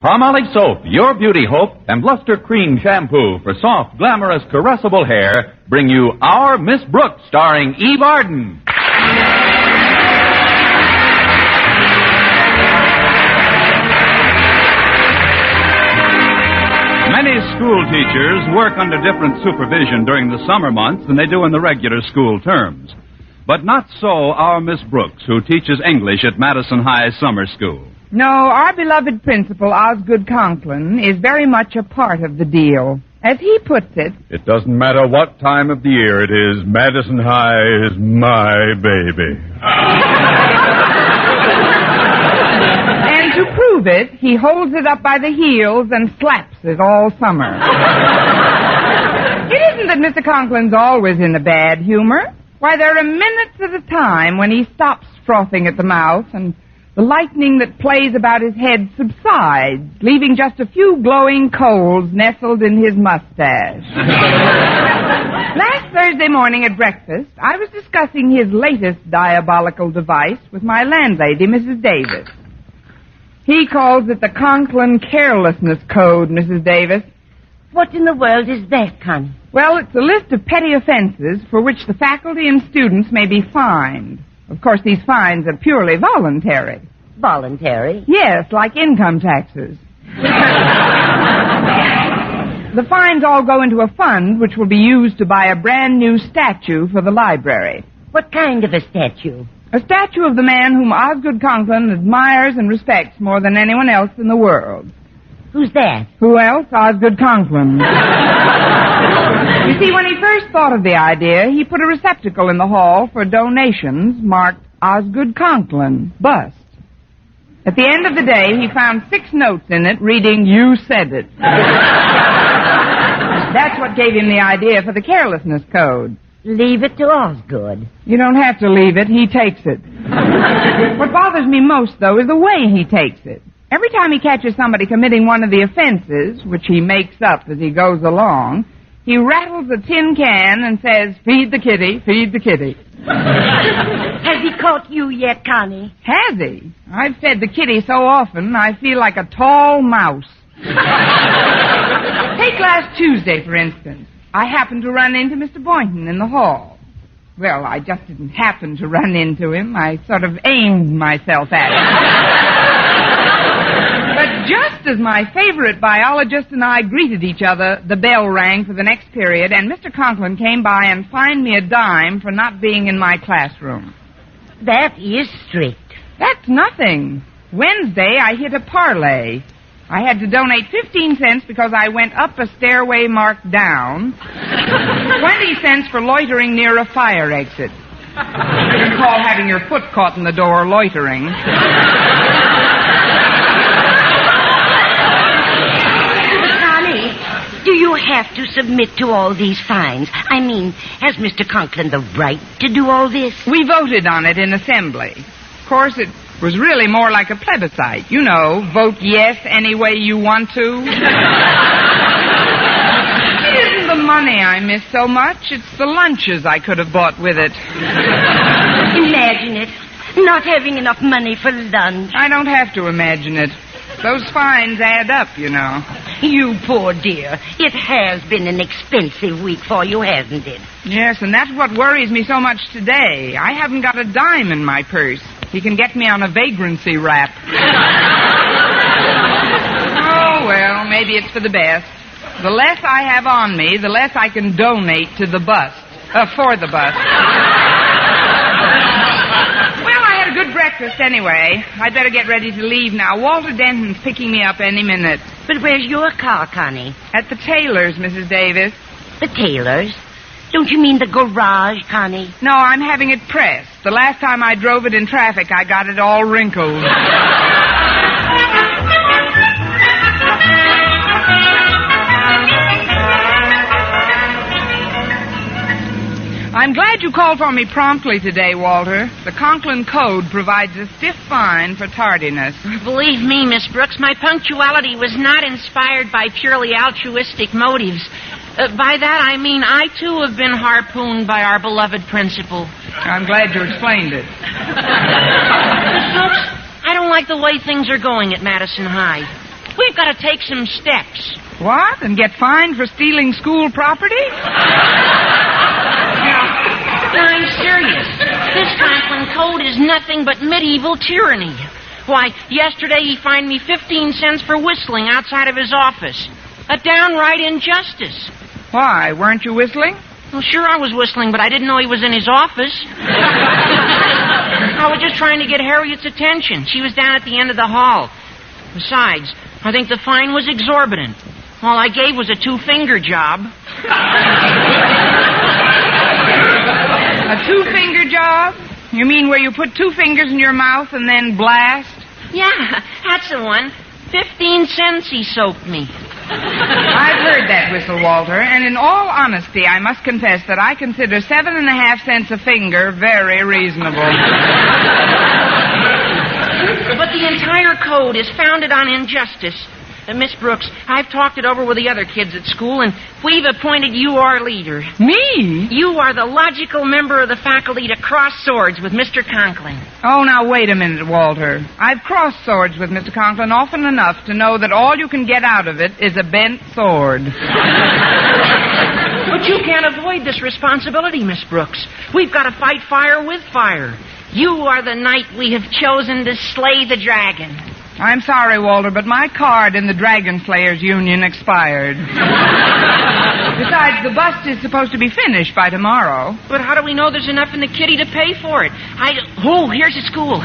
Palmolive Soap, your beauty hope, and Luster Cream Shampoo for soft, glamorous, caressable hair bring you Our Miss Brooks, starring Eve Arden. Many school teachers work under different supervision during the summer months than they do in the regular school terms. But not so our Miss Brooks, who teaches English at Madison High Summer School. No, our beloved principal, Osgood Conklin, is very much a part of the deal. As he puts it... It doesn't matter what time of the year it is, Madison High is my baby. And to prove it, he holds it up by the heels and slaps it all summer. It isn't that Mr. Conklin's always in a bad humor. Why, there are minutes at a time when he stops frothing at the mouth and the lightning that plays about his head subsides, leaving just a few glowing coals nestled in his mustache. Last Thursday morning at breakfast, I was discussing his latest diabolical device with my landlady, Mrs. Davis. He calls it the Conklin Carelessness Code, Mrs. Davis. What in the world is that, Connie? Well, it's a list of petty offenses for which the faculty and students may be fined. Of course, these fines are purely voluntary. Voluntary? Yes, like income taxes. The fines all go into a fund which will be used to buy a brand new statue for the library. What kind of a statue? A statue of the man whom Osgood Conklin admires and respects more than anyone else in the world. Who's that? Who else? Osgood Conklin. You see, when he first thought of the idea, he put a receptacle in the hall for donations marked Osgood Conklin, bust. At the end of the day, he found 6 notes in it reading, "You said it." That's what gave him the idea for the Carelessness Code. Leave it to Osgood. You don't have to leave it. He takes it. What bothers me most, though, is the way he takes it. Every time he catches somebody committing one of the offenses, which he makes up as he goes along, he rattles a tin can and says, "Feed the kitty, feed the kitty." Has he caught you yet, Connie? Has he? I've fed the kitty so often, I feel like a tall mouse. Take last Tuesday, for instance. I happened to run into Mr. Boynton in the hall. Well, I just didn't happen to run into him. I sort of aimed myself at him. But just as my favorite biologist and I greeted each other, the bell rang for the next period, and Mr. Conklin came by and fined me a dime for not being in my classroom. That is strict. That's nothing. Wednesday, I hit a parlay. I had to donate 15 cents because I went up a stairway marked down, 20 cents for loitering near a fire exit. You can call having your foot caught in the door loitering. Connie, do you have to submit to all these fines? I mean, has Mr. Conklin the right to do all this? We voted on it in assembly. Of course, it was really more like a plebiscite. You know, vote yes any way you want to. It isn't the money I miss so much. It's the lunches I could have bought with it. Imagine it. Not having enough money for lunch. I don't have to imagine it. Those fines add up, you know. You poor dear. It has been an expensive week for you, hasn't it? Yes, and that's what worries me so much today. I haven't got a dime in my purse. He can get me on a vagrancy rap. Oh, well, maybe it's for the best. The less I have on me, the less I can donate to the bust. For the bust. Well, I had a good breakfast anyway. I'd better get ready to leave now. Walter Denton's picking me up any minute. But where's your car, Connie? At the tailor's, Mrs. Davis. The tailor's? Don't you mean the garage, Connie? No, I'm having it pressed. The last time I drove it in traffic, I got it all wrinkled. I'm glad you called for me promptly today, Walter. The Conklin Code provides a stiff fine for tardiness. Believe me, Miss Brooks, my punctuality was not inspired by purely altruistic motives. By that, I mean I, too, have been harpooned by our beloved principal. I'm glad you explained it. Miss Brooks, I don't like the way things are going at Madison High. We've got to take some steps. What? And get fined for stealing school property? No, I'm serious. This Conklin Code is nothing but medieval tyranny. Why, yesterday he fined me 15 cents for whistling outside of his office. A downright injustice. Why? Weren't you whistling? Well, sure I was whistling, but I didn't know he was in his office. I was just trying to get Harriet's attention. She was down at the end of the hall. Besides, I think the fine was exorbitant. All I gave was a 2-finger job. A 2-finger job? You mean where you put 2 fingers in your mouth and then blast? Yeah, that's the one. 15 cents he soaked me. I've heard that whistle, Walter, and in all honesty, I must confess that I consider 7.5 cents a finger very reasonable. But the entire code is founded on injustice. Miss Brooks, I've talked it over with the other kids at school, and we've appointed you our leader. Me? You are the logical member of the faculty to cross swords with Mr. Conklin. Oh, now, wait a minute, Walter. I've crossed swords with Mr. Conklin often enough to know that all you can get out of it is a bent sword. But you can't avoid this responsibility, Miss Brooks. We've got to fight fire with fire. You are the knight we have chosen to slay the dragon. I'm sorry, Walter, but my card in the Dragon Slayers Union expired. Besides, the bust is supposed to be finished by tomorrow. But how do we know there's enough in the kitty to pay for it? Here's the school.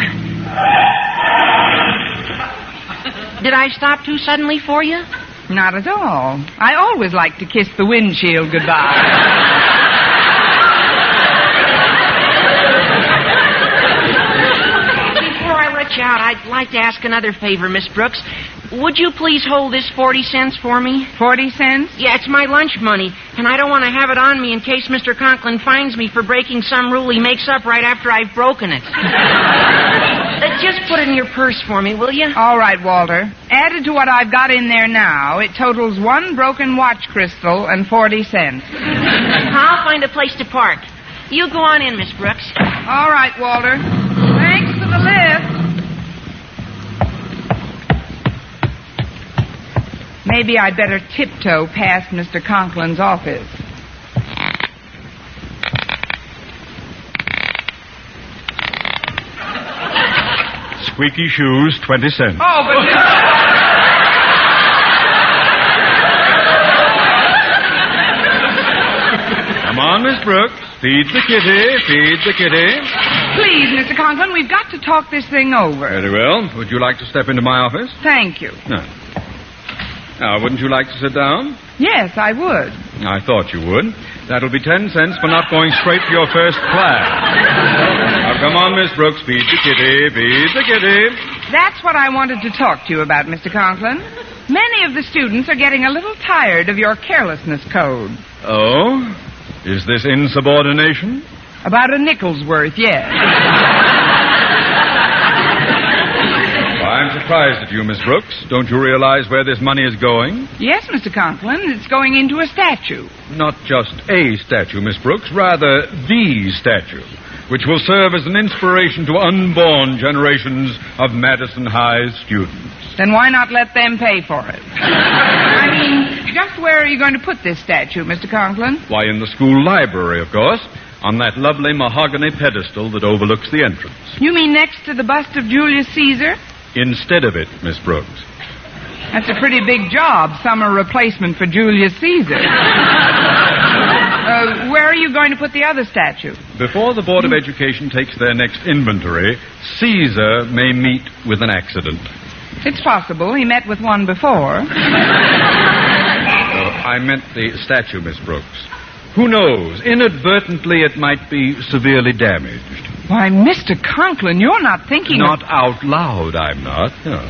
Did I stop too suddenly for you? Not at all. I always like to kiss the windshield goodbye. Out, I'd like to ask another favor, Miss Brooks. Would you please hold this 40 cents for me? 40 cents? Yeah, it's my lunch money, and I don't want to have it on me in case Mr. Conklin finds me for breaking some rule he makes up right after I've broken it. Just put it in your purse for me, will you? All right, Walter. Added to what I've got in there now, it totals 1 broken watch crystal and 40 cents. I'll find a place to park. You go on in, Miss Brooks. All right, Walter. Thanks for the lift. Maybe I'd better tiptoe past Mr. Conklin's office. Squeaky shoes, 20 cents. Oh, but... Come on, Miss Brooks. Feed the kitty, feed the kitty. Please, Mr. Conklin, we've got to talk this thing over. Very well. Would you like to step into my office? Thank you. No. Now, wouldn't you like to sit down? Yes, I would. I thought you would. That'll be 10 cents for not going straight to your first class. Now, come on, Miss Brooks. Feed the kitty, feed the kitty. That's what I wanted to talk to you about, Mr. Conklin. Many of the students are getting a little tired of your carelessness code. Oh? Is this insubordination? About a nickel's worth, yes. I'm surprised at you, Miss Brooks. Don't you realize where this money is going? Yes, Mr. Conklin. It's going into a statue. Not just a statue, Miss Brooks, rather the statue, which will serve as an inspiration to unborn generations of Madison High's students. Then why not let them pay for it? I mean, just where are you going to put this statue, Mr. Conklin? Why, in the school library, of course, on that lovely mahogany pedestal that overlooks the entrance. You mean next to the bust of Julius Caesar? Instead of it, Miss Brooks. That's a pretty big job, summer replacement for Julius Caesar. Where are you going to put the other statue? Before the Board of Education takes their next inventory, Caesar may meet with an accident. It's possible. He met with one before. I meant the statue, Miss Brooks. Who knows? Inadvertently, it might be severely damaged. Why, Mr. Conklin, you're not thinking Not out loud, I'm not. No.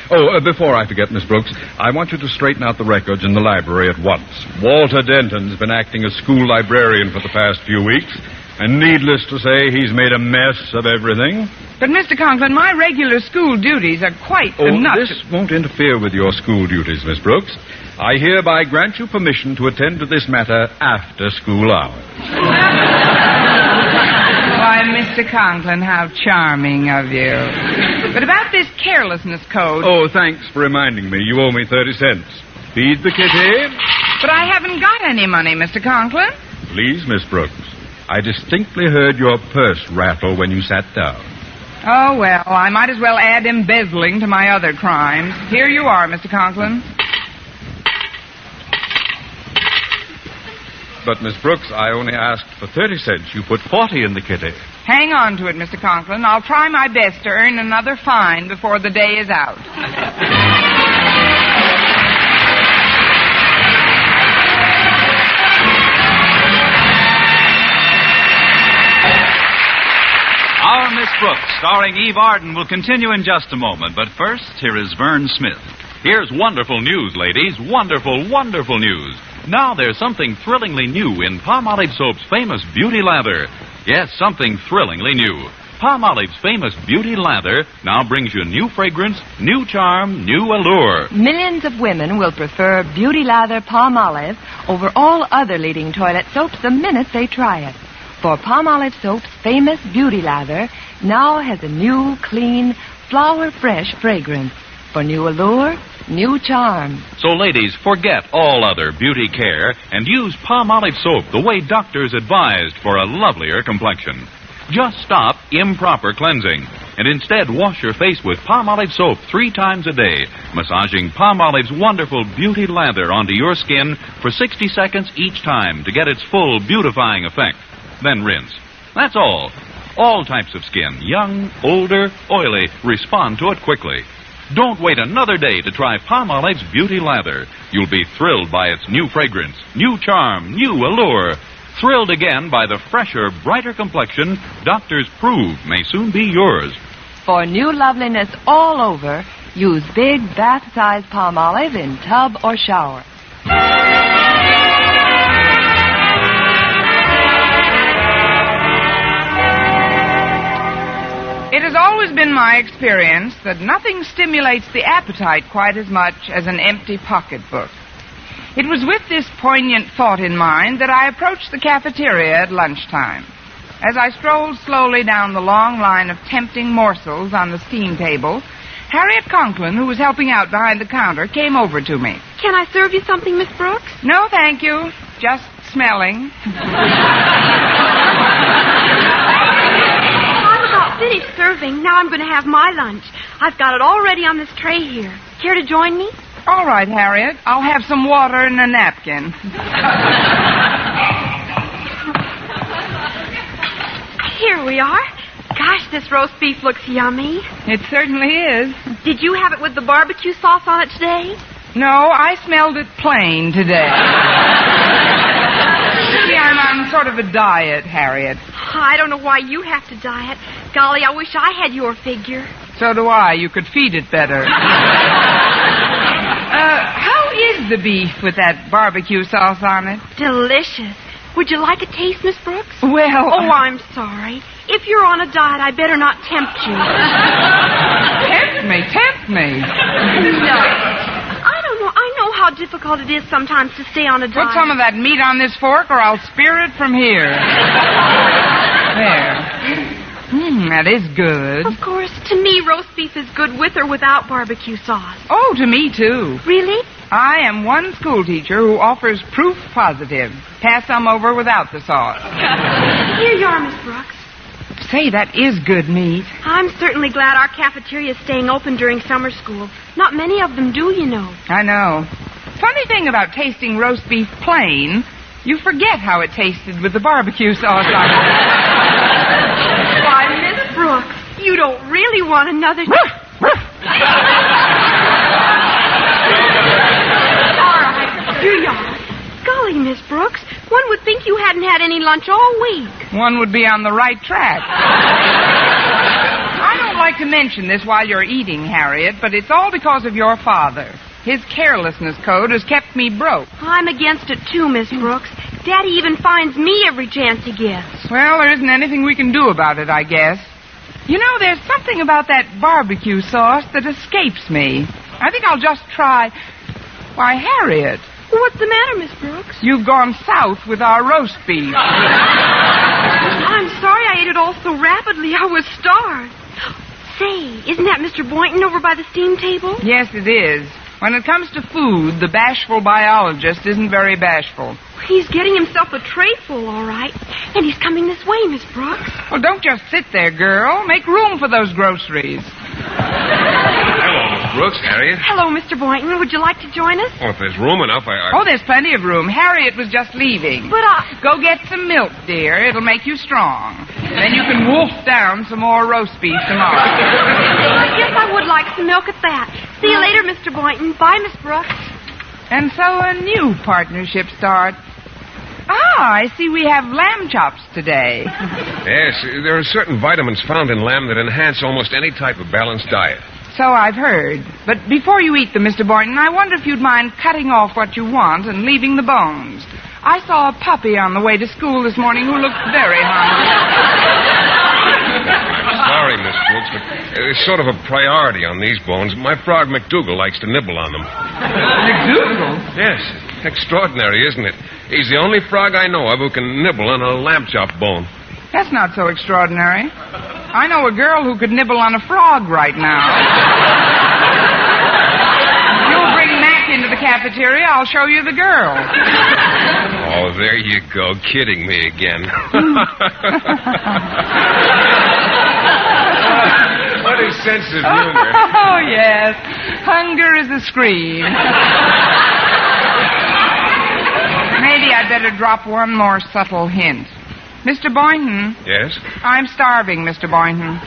Oh, before I forget, Miss Brooks, I want you to straighten out the records in the library at once. Walter Denton's been acting as school librarian for the past few weeks, and needless to say, he's made a mess of everything. But, Mr. Conklin, my regular school duties are quite enough. This won't interfere with your school duties, Miss Brooks. I hereby grant you permission to attend to this matter after school hours. Why, Mr. Conklin, how charming of you. But about this carelessness code... Oh, thanks for reminding me. You owe me 30 cents. Feed the kitty. But I haven't got any money, Mr. Conklin. Please, Miss Brooks. I distinctly heard your purse rattle when you sat down. Oh, well, I might as well add embezzling to my other crimes. Here you are, Mr. Conklin. But, Miss Brooks, I only asked for 30 cents. You put 40 in the kitty. Hang on to it, Mr. Conklin. I'll try my best to earn another fine before the day is out. Our Miss Brooks, starring Eve Arden, will continue in just a moment. But first, here is Vern Smith. Here's wonderful news, ladies. Wonderful, wonderful news. Now there's something thrillingly new in Palmolive Soap's famous Beauty Lather. Yes, something thrillingly new. Palmolive's famous Beauty Lather now brings you new fragrance, new charm, new allure. Millions of women will prefer Beauty Lather Palmolive over all other leading toilet soaps the minute they try it. For Palmolive Soap's famous Beauty Lather now has a new, clean, flower-fresh fragrance for new allure, new charm. So, ladies, forget all other beauty care and use Palmolive Soap the way doctors advised for a lovelier complexion. Just stop improper cleansing and instead wash your face with Palmolive Soap 3 times a day, massaging Palmolive's wonderful Beauty Lather onto your skin for 60 seconds each time to get its full beautifying effect. Then rinse. That's all. All types of skin, young, older, oily, respond to it quickly. Don't wait another day to try Palmolive's Beauty Lather. You'll be thrilled by its new fragrance, new charm, new allure. Thrilled again by the fresher, brighter complexion doctors prove may soon be yours. For new loveliness all over, use big bath-sized Palmolive in tub or shower. It has always been my experience that nothing stimulates the appetite quite as much as an empty pocketbook. It was with this poignant thought in mind that I approached the cafeteria at lunchtime. As I strolled slowly down the long line of tempting morsels on the steam table, Harriet Conklin, who was helping out behind the counter, came over to me. Can I serve you something, Miss Brooks? No, thank you. Just smelling. Finished serving. Now I'm going to have my lunch. I've got it all ready on this tray here. Care to join me? All right, Harriet. I'll have some water and a napkin. Here we are. Gosh, this roast beef looks yummy. It certainly is. Did you have it with the barbecue sauce on it today? No, I smelled it plain today. See, I'm on sort of a diet, Harriet. I don't know why you have to diet. Golly, I wish I had your figure. So do I. You could feed it better. How is the beef with that barbecue sauce on it? Delicious. Would you like a taste, Miss Brooks? Well... Oh, I'm sorry. If you're on a diet, I better not tempt you. Tempt me. No. I don't know. I know how difficult it is sometimes to stay on a diet. Put some of that meat on this fork or I'll spear it from here. There. That is good. Of course, to me, roast beef is good with or without barbecue sauce. Oh, to me, too. Really? I am one schoolteacher who offers proof positive. Pass some over without the sauce. Here you are, Miss Brooks. Say, that is good meat. I'm certainly glad our cafeteria is staying open during summer school. Not many of them do, you know. I know. Funny thing about tasting roast beef plain, you forget how it tasted with the barbecue sauce on it. Why, Miss Brooks, you don't really want another... All right, here you are. Golly, Miss Brooks, one would think you hadn't had any lunch all week. One would be on the right track. I don't like to mention this while you're eating, Harriet, but it's all because of your father. His carelessness code has kept me broke. I'm against it, too, Miss Brooks. Daddy even finds me every chance he gets. Well, there isn't anything we can do about it, I guess. You know, there's something about that barbecue sauce that escapes me. I think I'll just try... Why, Harriet. What's the matter, Miss Brooks? You've gone south with our roast beef. I'm sorry I ate it all so rapidly. I was starved. Say, isn't that Mr. Boynton over by the steam table? Yes, it is. When it comes to food, the bashful biologist isn't very bashful. He's getting himself a tray full, all right. And he's coming this way, Miss Brooks. Well, don't just sit there, girl. Make room for those groceries. Hello, Miss Brooks, Harriet. Hello, Mr. Boynton. Would you like to join us? Oh, if there's room enough, Oh, there's plenty of room. Harriet was just leaving. But Go get some milk, dear. It'll make you strong. Then you can wolf down some more roast beef tomorrow. I guess I would like some milk at that. See you later, Mr. Boynton. Bye, Miss Brooks. And so a new partnership starts. I see we have lamb chops today. Yes, there are certain vitamins found in lamb that enhance almost any type of balanced diet. So I've heard. But before you eat them, Mr. Boynton, I wonder if you'd mind cutting off what you want and leaving the bones. I saw a puppy on the way to school this morning who looked very hungry. Sorry, Miss Brooks, but it's sort of a priority on these bones. My frog McDougal likes to nibble on them. McDougal? Yes, extraordinary, isn't it? He's the only frog I know of who can nibble on a lamb chop bone. That's not so extraordinary. I know a girl who could nibble on a frog right now. You'll bring Mac into the cafeteria, I'll show you the girl. Oh, there you go, kidding me again. What a sense of humor. Oh, yes. Hunger is a scream. Maybe I'd better drop one more subtle hint. Mr. Boynton. Yes? I'm starving, Mr. Boynton.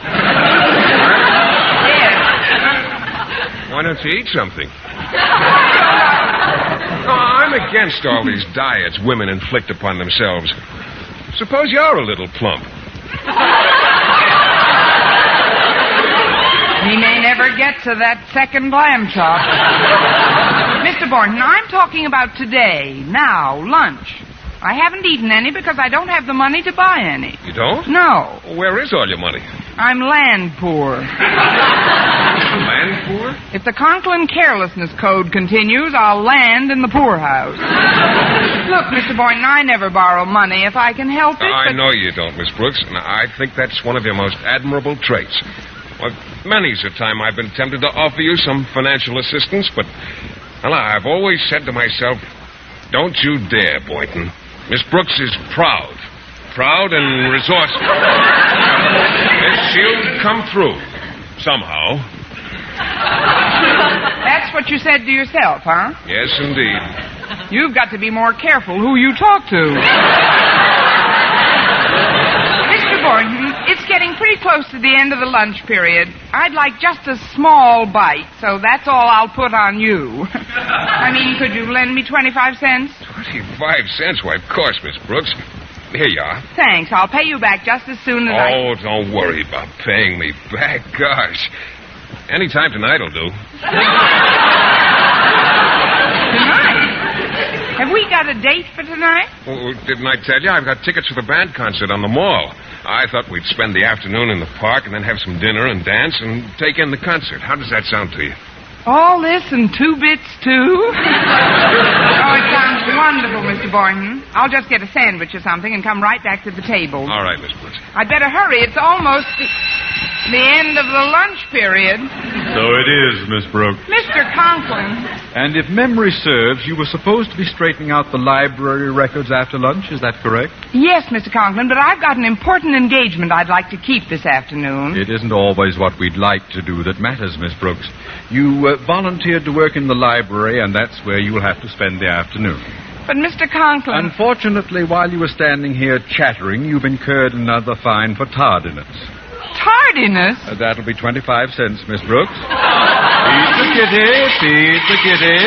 Yes. Why don't you eat something? I'm against all these diets women inflict upon themselves. Suppose you're a little plump. He may never get to that second lamb chop. Mr. Boynton, I'm talking about today, now, lunch. I haven't eaten any because I don't have the money to buy any. You don't? No. Where is all your money? I'm land poor. Land poor? If the Conklin Carelessness Code continues, I'll land in the poorhouse. Look, Mr. Boynton, I never borrow money if I can help it. I know you don't, Miss Brooks, and I think that's one of your most admirable traits. Well, many's the time I've been tempted to offer you some financial assistance, but well, I've always said to myself, don't you dare, Boynton. Miss Brooks is proud and resourceful. She'll come through, somehow. That's what you said to yourself, huh? Yes, indeed. You've got to be more careful who you talk to. Mr. Boynton, it's getting pretty close to the end of the lunch period. I'd like just a small bite, so that's all I'll put on you. I mean, could you lend me 25 cents? 25 cents? Why, of course, Miss Brooks. Here you are. Thanks. I'll pay you back just as soon as Oh, don't worry about paying me back. Gosh. Any time tonight will do. Tonight? Have we got a date for tonight? Well, didn't I tell you? I've got tickets for the band concert on the mall. I thought we'd spend the afternoon in the park and then have some dinner and dance and take in the concert. How does that sound to you? All this and 2 bits, too? Oh, it sounds wonderful, Mr. Boynton. I'll just get a sandwich or something and come right back to the table. All right, Miss Brooks. I'd better hurry. It's almost the end of the lunch period. So it is, Miss Brooks. Mr. Conklin. And if memory serves, you were supposed to be straightening out the library records after lunch. Is that correct? Yes, Mr. Conklin, but I've got an important engagement I'd like to keep this afternoon. It isn't always what we'd like to do that matters, Miss Brooks. You volunteered to work in the library, and that's where you'll have to spend the afternoon. But, Mr. Conklin... Unfortunately, while you were standing here chattering, you've incurred another fine for tardiness. Tardiness? That'll be 25 cents, Miss Brooks. Feed the kitty, feed the kitty.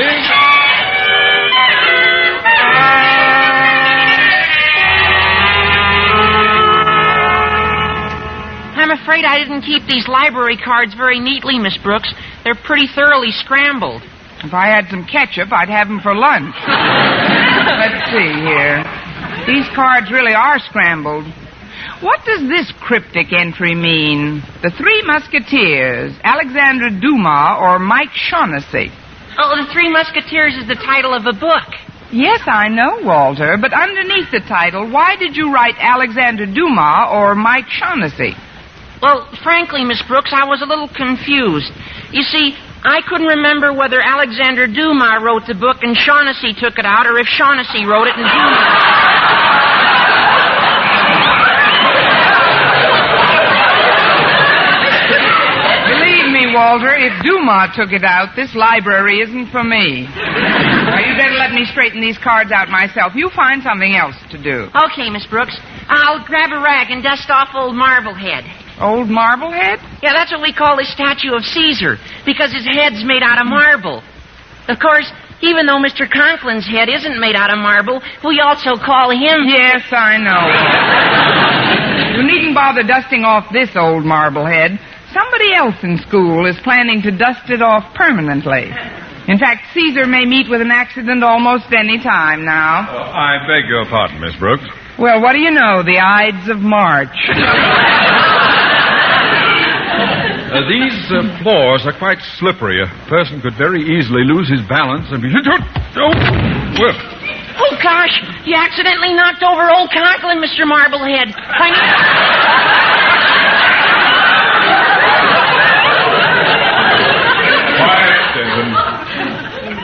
I'm afraid I didn't keep these library cards very neatly, Miss Brooks. They're pretty thoroughly scrambled. If I had some ketchup, I'd have them for lunch. Let's see here. These cards really are scrambled. What does this cryptic entry mean? The Three Musketeers, Alexandre Dumas, or Mike Shaughnessy? Oh, The Three Musketeers is the title of a book. Yes, I know, Walter, but underneath the title, why did you write Alexandre Dumas or Mike Shaughnessy? Well, frankly, Miss Brooks, I was a little confused. You see, I couldn't remember whether Alexander Dumas wrote the book and Shaughnessy took it out, or if Shaughnessy wrote it and Dumas... Walter, if Dumas took it out, this library isn't for me. Now, you better let me straighten these cards out myself. You find something else to do. Okay, Miss Brooks. I'll grab a rag and dust off old Marblehead. Old Marblehead? Yeah, that's what we call the statue of Caesar, because his head's made out of marble. Of course, even though Mr. Conklin's head isn't made out of marble, we also call him... Yes, I know. You needn't bother dusting off this old Marblehead. Somebody else in school is planning to dust it off permanently. In fact, Caesar may meet with an accident almost any time now. I beg your pardon, Miss Brooks. Well, what do you know? The Ides of March. These floors are quite slippery. A person could very easily lose his balance and be... Well. Oh, gosh. You accidentally knocked over old Conklin, Mr. Marblehead.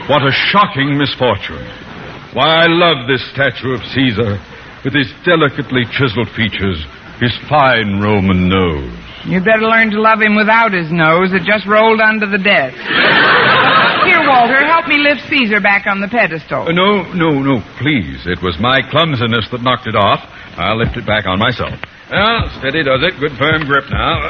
What a shocking misfortune. Why, I love this statue of Caesar, with his delicately chiseled features, his fine Roman nose. You'd better learn to love him without his nose. It just rolled under the desk. Here, Walter, help me lift Caesar back on the pedestal. No, please. It was my clumsiness that knocked it off. I'll lift it back on myself. Well, steady does it. Good firm grip now.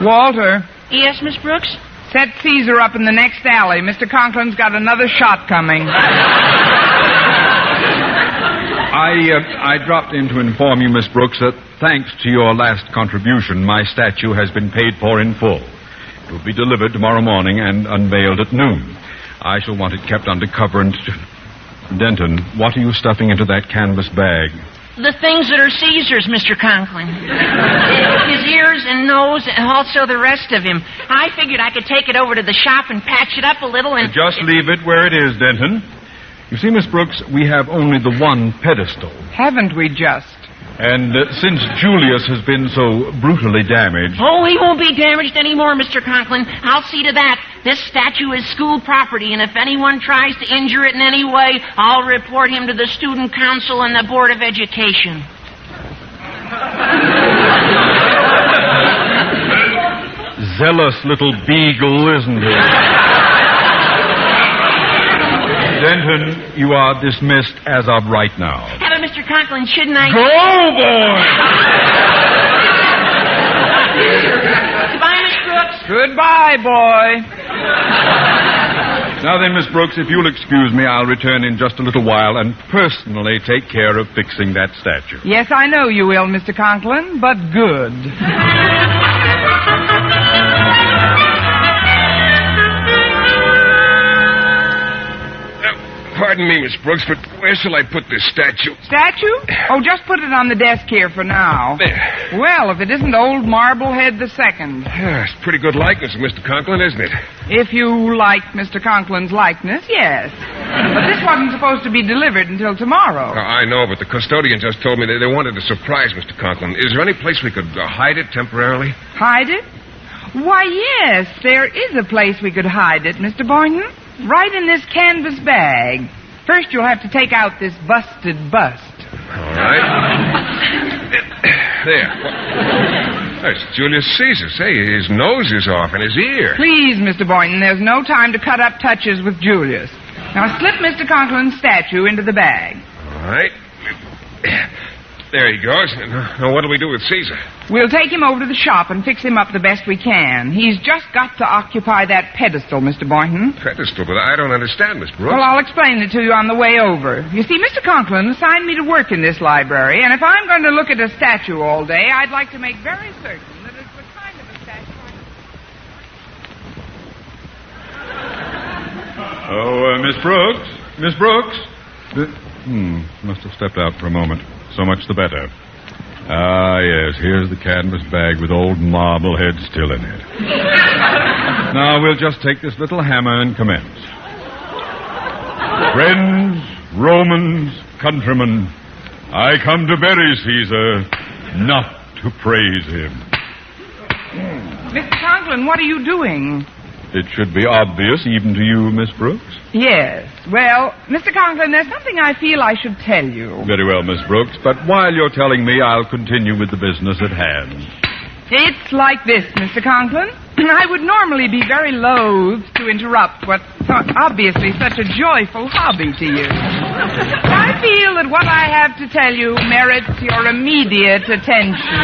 Walter. Yes, Miss Brooks? Set Caesar up in the next alley. Mr. Conklin's got another shot coming. I dropped in to inform you, Miss Brooks, that thanks to your last contribution, my statue has been paid for in full. It will be delivered tomorrow morning and unveiled at noon. I shall want it kept under cover and... Denton, what are you stuffing into that canvas bag? The things that are Caesar's, Mr. Conklin. His ears and nose, and also the rest of him. I figured I could take it over to the shop and patch it up a little and... Just leave it where it is, Denton. You see, Miss Brooks, we have only the one pedestal. Haven't we just? And since Julius has been so brutally damaged... Oh, he won't be damaged anymore, Mr. Conklin. I'll see to that. This statue is school property, and if anyone tries to injure it in any way, I'll report him to the student council and the Board of Education. Zealous little beagle, isn't he? Denton, you are dismissed as of right now. But, Mr. Conklin, shouldn't I... Go, boy! Goodbye, Miss Brooks. Goodbye, boy. Now then, Miss Brooks, if you'll excuse me, I'll return in just a little while and personally take care of fixing that statue. Yes, I know you will, Mr. Conklin, but good. Pardon me, Miss Brooks, but where shall I put this statue? Statue? Oh, just put it on the desk here for now. There. Well, if it isn't old Marblehead the Second. It's pretty good likeness of Mr. Conklin, isn't it? If you like Mr. Conklin's likeness, yes. But this wasn't supposed to be delivered until tomorrow. I know, but the custodian just told me that they wanted to surprise Mr. Conklin. Is there any place we could hide it temporarily? Hide it? Why, yes, there is a place we could hide it, Mr. Boynton. Right in this canvas bag. First, you'll have to take out this busted bust. All right. There. There's Julius Caesar. Say, his nose is off and his ear. Please, Mr. Boynton, there's no time to cut up touches with Julius. Now, slip Mr. Conklin's statue into the bag. All right. There he goes. Now, what do we do with Caesar? We'll take him over to the shop and fix him up the best we can. He's just got to occupy that pedestal, Mr. Boynton. Pedestal? But I don't understand, Miss Brooks. Well, I'll explain it to you on the way over. You see, Mr. Conklin assigned me to work in this library, and if I'm going to look at a statue all day, I'd like to make very certain that it's the kind of a statue Miss Brooks? Miss Brooks? Must have stepped out for a moment. So much the better. Ah, yes, here's the canvas bag with old Marblehead still in it. Now, we'll just take this little hammer and commence. Friends, Romans, countrymen, I come to bury Caesar, not to praise him. Mr. Conklin, what are you doing? It should be obvious even to you, Miss Brooks. Yes. Well, Mr. Conklin, there's something I feel I should tell you. Very well, Miss Brooks, but while you're telling me, I'll continue with the business at hand. It's like this, Mr. Conklin. I would normally be very loath to interrupt what's obviously such a joyful hobby to you. I feel that what I have to tell you merits your immediate attention.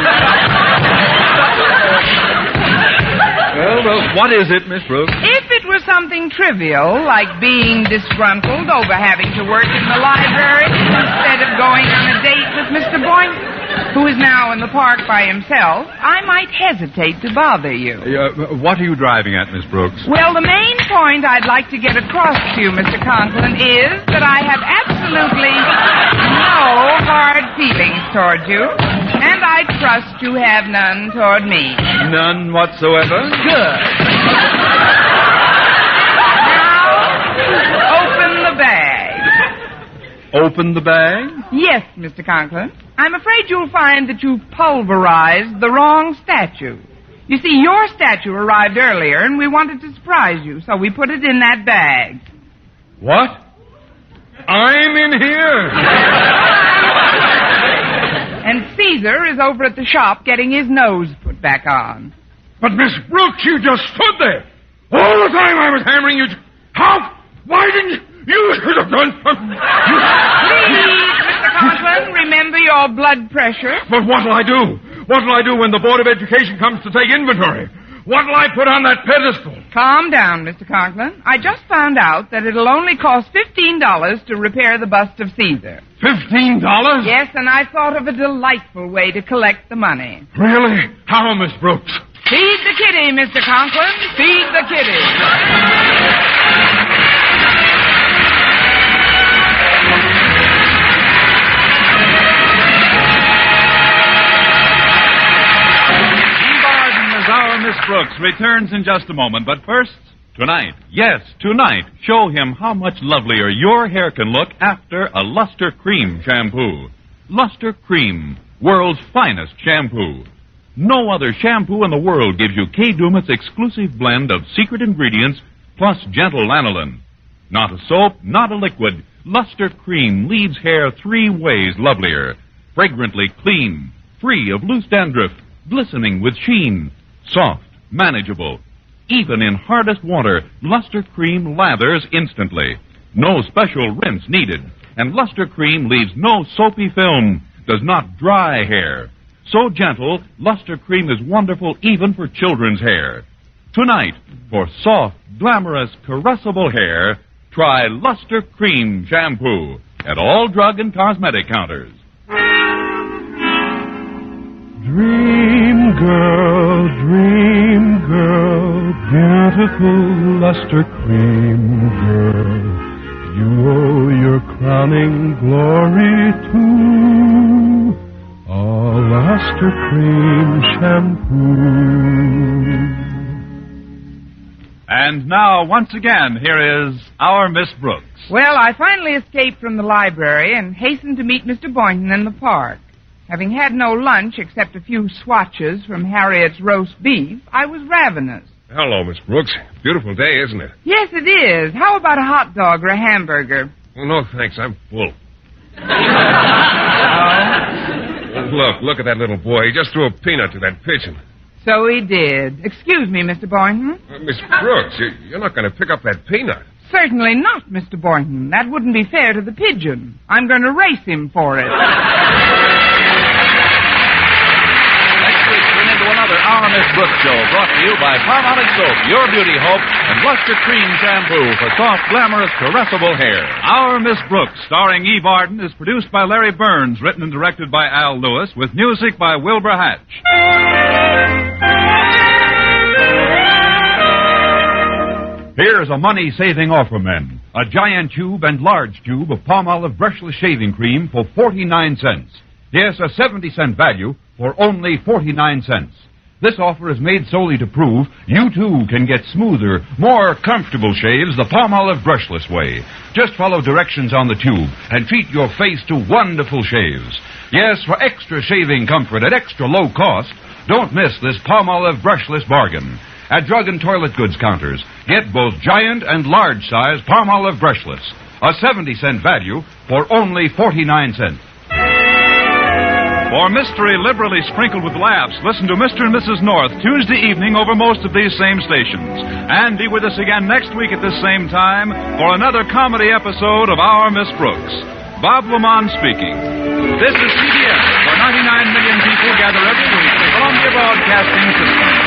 Well, what is it, Miss Brooks? If it were something trivial, like being disgruntled over having to work in the library instead of going on a date with Mr. Boynton, who is now in the park by himself, I might hesitate to bother you. What are you driving at, Miss Brooks? Well, the main point I'd like to get across to you, Mr. Conklin, is that I have absolutely no hard feelings toward you, and I trust you have none toward me. None whatsoever? Good. Now, open the bag. Open the bag? Yes, Mr. Conklin. I'm afraid you'll find that you've pulverized the wrong statue. You see, your statue arrived earlier, and we wanted to surprise you, so we put it in that bag. What? I'm in here! And Caesar is over at the shop getting his nose put back on. But, Miss Brooks, you just stood there. All the time I was hammering you. How? Why didn't you should have done... Please, Mr. Conklin, remember your blood pressure. But what'll I do? What'll I do when the Board of Education comes to take inventory? What'll I put on that pedestal? Calm down, Mr. Conklin. I just found out that it'll only cost $15 to repair the bust of Caesar. $15? Yes, and I thought of a delightful way to collect the money. Really? How, Miss Brooks? Feed the kitty, Mr. Conklin. Feed the kitty. Eve Arden as our Miss Brooks returns in just a moment, but first, tonight. Yes, tonight. Show him how much lovelier your hair can look after a Luster Cream shampoo. Luster Cream, world's finest shampoo. No other shampoo in the world gives you Kay Dumit's exclusive blend of secret ingredients plus gentle lanolin. Not a soap, not a liquid. Luster Cream leaves hair 3 ways lovelier. Fragrantly clean, free of loose dandruff, glistening with sheen, soft, manageable. Even in hardest water, Luster Cream lathers instantly. No special rinse needed. And Luster Cream leaves no soapy film, does not dry hair. So gentle, Luster Cream is wonderful even for children's hair. Tonight, for soft, glamorous, caressable hair, try Luster Cream shampoo at all drug and cosmetic counters. Dream girl, beautiful Luster Cream girl, you owe your crowning glory to a Luster Cream shampoo. And now, once again, here is our Miss Brooks. Well, I finally escaped from the library and hastened to meet Mr. Boynton in the park. Having had no lunch except a few swatches from Harriet's roast beef, I was ravenous. Hello, Miss Brooks. Beautiful day, isn't it? Yes, it is. How about a hot dog or a hamburger? Well, no, thanks. I'm full. Look at that little boy. He just threw a peanut to that pigeon. So he did. Excuse me, Mr. Boynton. Miss Brooks, you're not going to pick up that peanut. Certainly not, Mr. Boynton. That wouldn't be fair to the pigeon. I'm going to race him for it. Next week, tune into another Our Miss Brooks show brought to you by Palmolive Soap, Your Beauty Hope, and Luster Cream Shampoo for soft, glamorous, caressable hair. Our Miss Brooks, starring Eve Arden, is produced by Larry Burns, written and directed by Al Lewis, with music by Wilbur Hatch. Here's a money-saving offer, men. A giant tube and large tube of Palmolive brushless shaving cream for 49 cents. Yes, a 70-cent value for only 49 cents. This offer is made solely to prove you, too, can get smoother, more comfortable shaves the Palmolive brushless way. Just follow directions on the tube and treat your face to wonderful shaves. Yes, for extra shaving comfort at extra low cost, don't miss this Palmolive brushless bargain. At drug and toilet goods counters, get both giant and large-size Palmolive brushless. A 70-cent value for only 49 cents. For mystery liberally sprinkled with laughs, listen to Mr. and Mrs. North Tuesday evening over most of these same stations. And be with us again next week at this same time for another comedy episode of Our Miss Brooks. Bob Lamont speaking. This is CBS, where 99 million people gather every week for Columbia Broadcasting System.